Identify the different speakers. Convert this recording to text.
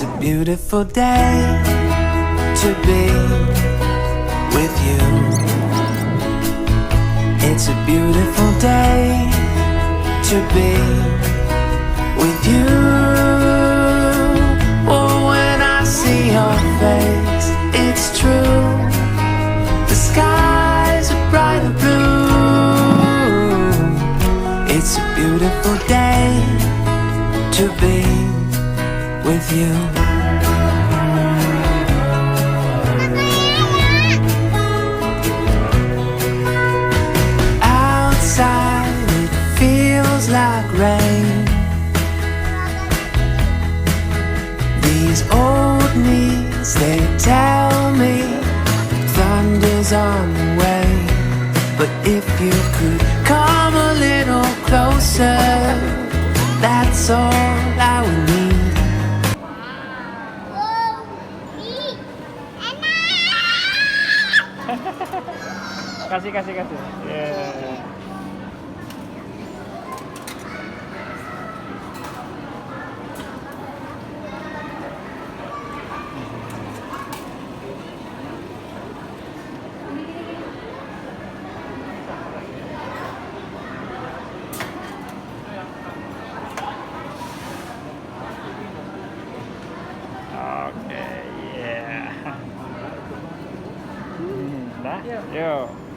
Speaker 1: It's a beautiful day to be with you. It's a beautiful day to be with you. Oh, when I see your face, it's true. The skies are bright and blue. It's a beautiful day to be with you. Outside it feels like rain. These old knees, they tell me thunder's on the way. But if you could come a little closer, that's all I would need.
Speaker 2: kasih. Yeah. Okay, yeah. Dah, yuk.